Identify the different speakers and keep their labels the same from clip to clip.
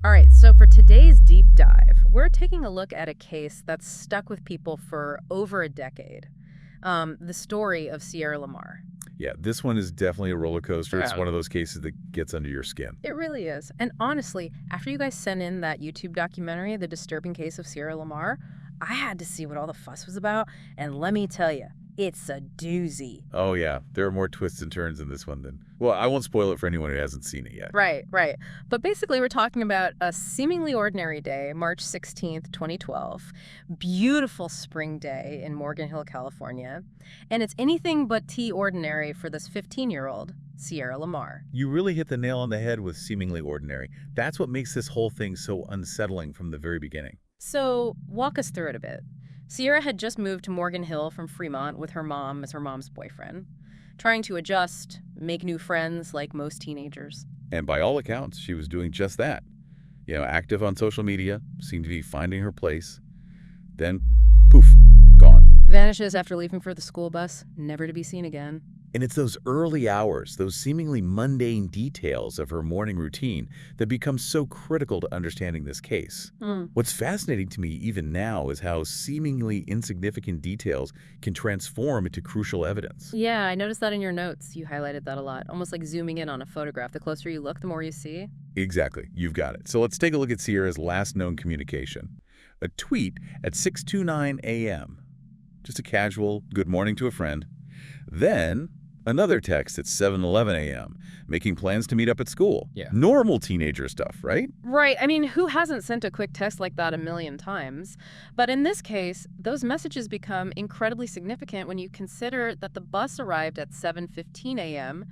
Speaker 1: All right, so for today's deep dive, we're taking a look at a case that's stuck with people for over a decade. The story of Sierra Lamar.
Speaker 2: Yeah, this one is definitely a roller coaster. It's
Speaker 1: Yeah.
Speaker 2: one of those cases that gets under your skin.
Speaker 1: It really is. And honestly, after you guys sent in that YouTube documentary, The Disturbing Case of Sierra Lamar, I had to see what all the fuss was about. And let me tell you, it's a doozy.
Speaker 2: Oh, yeah, there are more twists and turns in this one than... Well, I won't spoil it for anyone who hasn't seen it yet.
Speaker 1: Right, right. But basically, we're talking about a seemingly ordinary day, March 16th, 2012. Beautiful spring day in Morgan Hill, California. And it's anything but tea ordinary for this 15-year-old, Sierra Lamar.
Speaker 2: You really hit the nail on the head with seemingly ordinary. That's what makes this whole thing so unsettling from the very beginning.
Speaker 1: So, walk us through it a bit. Sierra had just moved to Morgan Hill from Fremont with her mom as her mom's boyfriend, trying to adjust, make new friends like most teenagers.
Speaker 2: And by all accounts, she was doing just that. Active on social media, seemed to be finding her place. Then, poof, gone.
Speaker 1: Vanishes after leaving for the school bus, never to be seen again.
Speaker 2: And it's those early hours, those seemingly mundane details of her morning routine that become so critical to understanding this case. What's fascinating to me even now is how seemingly insignificant details can transform into crucial evidence.
Speaker 1: Yeah, I noticed that in your notes. You highlighted that a lot, almost like zooming in on a photograph. The closer you look, the more you see.
Speaker 2: Exactly, you've got it. So let's take a look at Sierra's last known communication. A tweet at 6:29 a.m. Just a casual good morning to a friend. Then another text at 7:11 a.m., making plans to meet up at school.
Speaker 1: Yeah.
Speaker 2: Normal teenager stuff, right?
Speaker 1: Right. I mean, who hasn't sent a quick text like that a million times? But in this case, those messages become incredibly significant when you consider that the bus arrived at 7:15 a.m.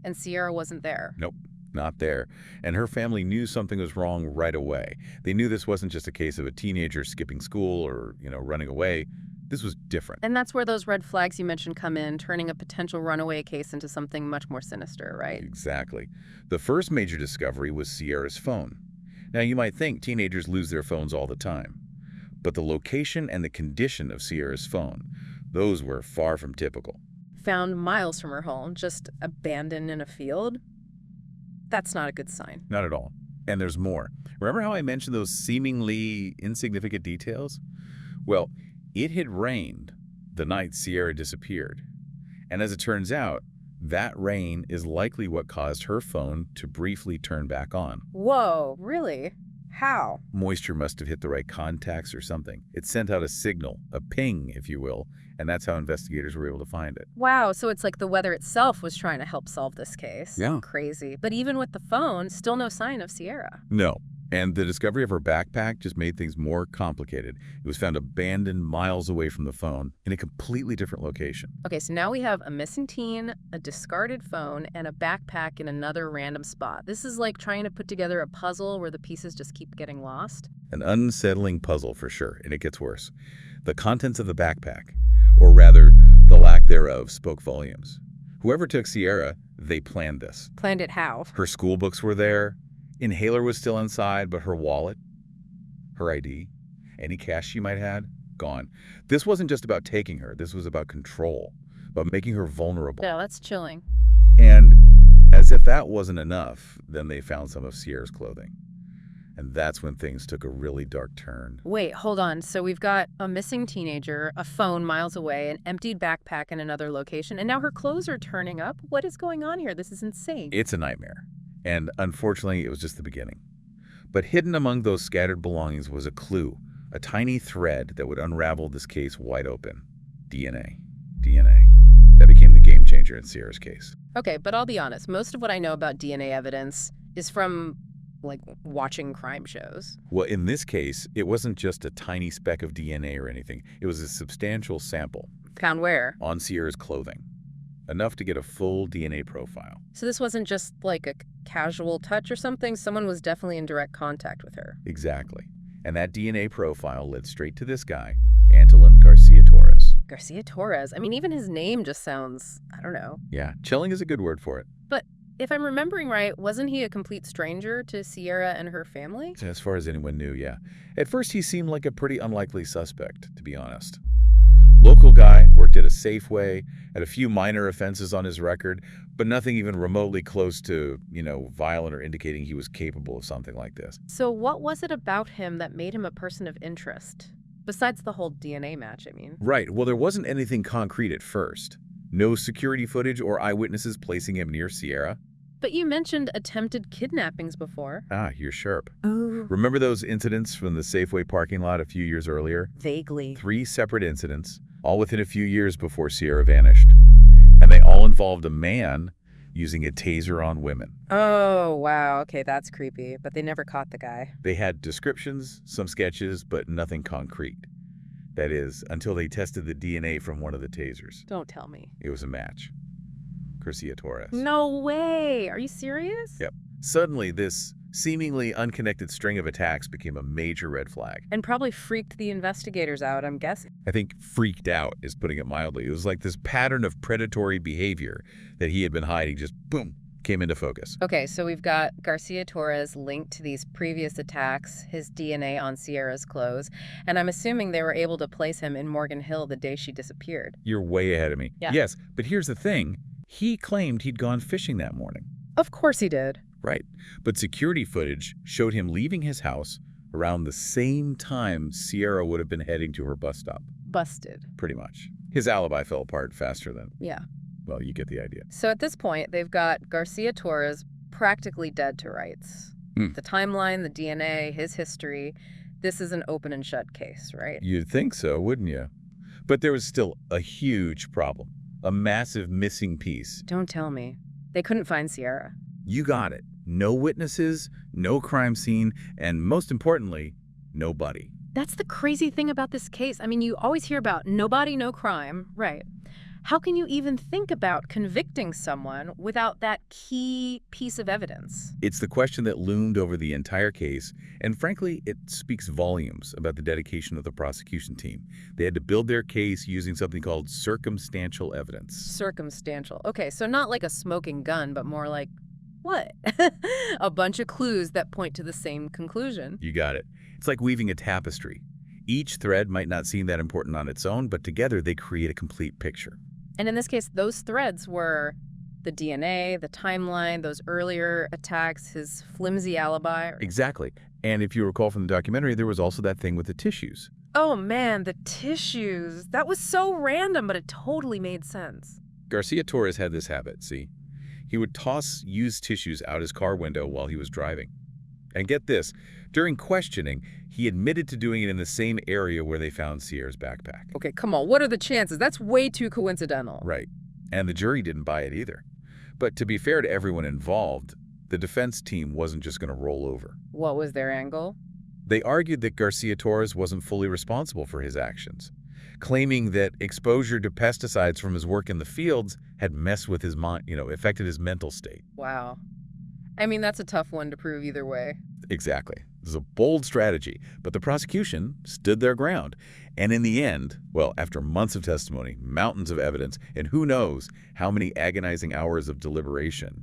Speaker 1: and Sierra wasn't there.
Speaker 2: Nope, not there. And her family knew something was wrong right away. They knew this wasn't just a case of a teenager skipping school or, running away. This was different.
Speaker 1: And that's where those red flags you mentioned come in, turning a potential runaway case into something much more sinister, right?
Speaker 2: Exactly. The first major discovery was Sierra's phone. Now, you might think teenagers lose their phones all the time, but the location and the condition of Sierra's phone, those were far from typical.
Speaker 1: Found miles from her home, just abandoned in a field? That's not a good sign.
Speaker 2: Not at all. And there's more. Remember how I mentioned those seemingly insignificant details? Well, it had rained the night Sierra disappeared. And as it turns out, that rain is likely what caused her phone to briefly turn back on.
Speaker 1: Whoa, really? How?
Speaker 2: Moisture must have hit the right contacts or something. It sent out a signal, a ping, if you will, and that's how investigators were able to find it.
Speaker 1: Wow, so it's like the weather itself was trying to help solve this case.
Speaker 2: Yeah.
Speaker 1: Crazy. But even with the phone, still no sign of Sierra.
Speaker 2: No. And the discovery of her backpack just made things more complicated. It was found abandoned miles away from the phone in a completely different location.
Speaker 1: Okay, so now we have a missing teen, a discarded phone, and a backpack in another random spot. This is like trying to put together a puzzle where the pieces just keep getting lost.
Speaker 2: An unsettling puzzle for sure, and it gets worse. The contents of the backpack, or rather, the lack thereof, spoke volumes. Whoever took Sierra, they planned this.
Speaker 1: Planned it how?
Speaker 2: Her school books were there. Inhaler was still inside, but her wallet, her ID, any cash she might have, gone. This wasn't just about taking her. This was about control, about making her vulnerable.
Speaker 1: Yeah, that's chilling.
Speaker 2: And as if that wasn't enough, then they found some of Sierra's clothing. And that's when things took a really dark turn.
Speaker 1: Wait, hold on. So we've got a missing teenager, a phone miles away, an emptied backpack in another location, and now her clothes are turning up? What is going on here? This is insane.
Speaker 2: It's a nightmare. And unfortunately, it was just the beginning. But hidden among those scattered belongings was a clue, a tiny thread that would unravel this case wide open. DNA. That became the game changer in Sierra's case.
Speaker 1: Okay, but I'll be honest. Most of what I know about DNA evidence is from, like, watching crime shows.
Speaker 2: Well, in this case, it wasn't just a tiny speck of DNA or anything. It was a substantial sample.
Speaker 1: Found where?
Speaker 2: On Sierra's clothing. Enough to get a full DNA profile.
Speaker 1: So this wasn't just like a casual touch or something? Someone was definitely in direct contact with her.
Speaker 2: Exactly. And that DNA profile led straight to this guy, Antolin Garcia Torres.
Speaker 1: Garcia Torres? I mean, even his name just sounds, I don't know.
Speaker 2: Yeah, chilling is a good word for it.
Speaker 1: But if I'm remembering right, wasn't he a complete stranger to Sierra and her family?
Speaker 2: As far as anyone knew, yeah. At first, he seemed like a pretty unlikely suspect, to be honest. Local guy, worked worked at a Safeway, had a few minor offenses on his record, but nothing even remotely close to, violent or indicating he was capable of something like this.
Speaker 1: So what was it about him that made him a person of interest? Besides the whole DNA match, I mean.
Speaker 2: Right. Well, there wasn't anything concrete at first. No security footage or eyewitnesses placing him near Sierra.
Speaker 1: But you mentioned attempted kidnappings before.
Speaker 2: Ah, you're sharp.
Speaker 1: Oh.
Speaker 2: Remember those incidents from the Safeway parking lot a few years earlier?
Speaker 1: Vaguely.
Speaker 2: 3 separate incidents, all within a few years before Sierra vanished. And they all involved a man using a taser on women.
Speaker 1: Oh, wow. Okay, that's creepy. But they never caught the guy.
Speaker 2: They had descriptions, some sketches, but nothing concrete. That is, until they tested the DNA from one of the tasers.
Speaker 1: Don't tell me.
Speaker 2: It was a match. Garcia Torres.
Speaker 1: No way. Are you serious?
Speaker 2: Yep. Suddenly, this seemingly unconnected string of attacks became a major red flag.
Speaker 1: And probably freaked the investigators out, I'm guessing.
Speaker 2: I think freaked out is putting it mildly. It was like this pattern of predatory behavior that he had been hiding just, boom, came into focus.
Speaker 1: Okay, so we've got Garcia Torres linked to these previous attacks, his DNA on Sierra's clothes, and I'm assuming they were able to place him in Morgan Hill the day she disappeared.
Speaker 2: You're way ahead of me.
Speaker 1: Yeah.
Speaker 2: Yes, but here's the thing. He claimed he'd gone fishing that morning.
Speaker 1: Of course he did.
Speaker 2: Right. But security footage showed him leaving his house around the same time Sierra would have been heading to her bus stop.
Speaker 1: Busted.
Speaker 2: Pretty much. His alibi fell apart faster than,
Speaker 1: Yeah.
Speaker 2: well, you get the idea.
Speaker 1: So at this point, they've got Garcia Torres practically dead to rights. The timeline, the DNA, his history. This is an open and shut case, right?
Speaker 2: You'd think so, wouldn't you? But there was still a huge problem. A massive missing piece.
Speaker 1: Don't tell me. They couldn't find Sierra.
Speaker 2: You got it. No witnesses, no crime scene, and most importantly, nobody.
Speaker 1: That's the crazy thing about this case. I mean, you always hear about nobody, no crime, right? How can you even think about convicting someone without that key piece of evidence?
Speaker 2: It's the question that loomed over the entire case, and frankly, it speaks volumes about the dedication of the prosecution team. They had to build their case using something called circumstantial evidence.
Speaker 1: Circumstantial. Okay, so not like a smoking gun, but more like, what? A bunch of clues that point to the same conclusion.
Speaker 2: You got it. It's like weaving a tapestry. Each thread might not seem that important on its own, but together they create a complete picture.
Speaker 1: And in this case, those threads were the DNA, the timeline, those earlier attacks, his flimsy alibi.
Speaker 2: Exactly. And if you recall from the documentary, there was also that thing with the tissues.
Speaker 1: Oh man, the tissues. That was so random, but it totally made sense.
Speaker 2: Garcia Torres had this habit, see? He would toss used tissues out his car window while he was driving. And get this, during questioning, he admitted to doing it in the same area where they found Sierra's backpack.
Speaker 1: Okay, come on. What are the chances? That's way too coincidental.
Speaker 2: Right. And the jury didn't buy it either. But to be fair to everyone involved, the defense team wasn't just going to roll over.
Speaker 1: What was their angle?
Speaker 2: They argued that Garcia Torres wasn't fully responsible for his actions, claiming that exposure to pesticides from his work in the fields had messed with his mind, affected his mental state.
Speaker 1: Wow. I mean, that's a tough one to prove either way.
Speaker 2: Exactly. This is a bold strategy, but the prosecution stood their ground. And in the end, well, after months of testimony, mountains of evidence, and who knows how many agonizing hours of deliberation,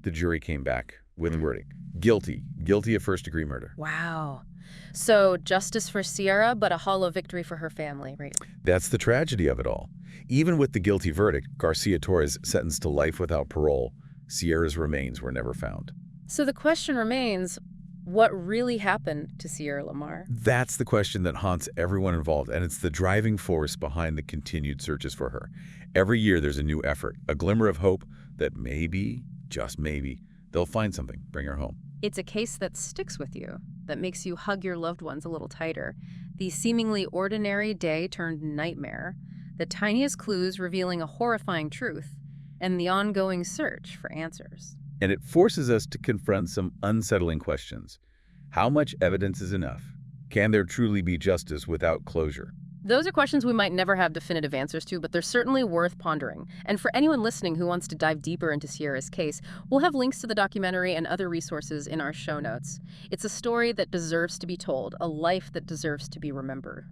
Speaker 2: the jury came back with a verdict. Guilty. Guilty of first-degree murder.
Speaker 1: Wow. So justice for Sierra, but a hollow victory for her family, right?
Speaker 2: That's the tragedy of it all. Even with the guilty verdict, Garcia Torres sentenced to life without parole, Sierra's remains were never found.
Speaker 1: So the question remains, what really happened to Sierra Lamar?
Speaker 2: That's the question that haunts everyone involved, and it's the driving force behind the continued searches for her. Every year there's a new effort, a glimmer of hope that maybe, just maybe, they'll find something, bring her home.
Speaker 1: It's a case that sticks with you, that makes you hug your loved ones a little tighter. The seemingly ordinary day turned nightmare, the tiniest clues revealing a horrifying truth, and the ongoing search for answers.
Speaker 2: And it forces us to confront some unsettling questions. How much evidence is enough? Can there truly be justice without closure?
Speaker 1: Those are questions we might never have definitive answers to, but they're certainly worth pondering. And for anyone listening who wants to dive deeper into Sierra's case, we'll have links to the documentary and other resources in our show notes. It's a story that deserves to be told, a life that deserves to be remembered.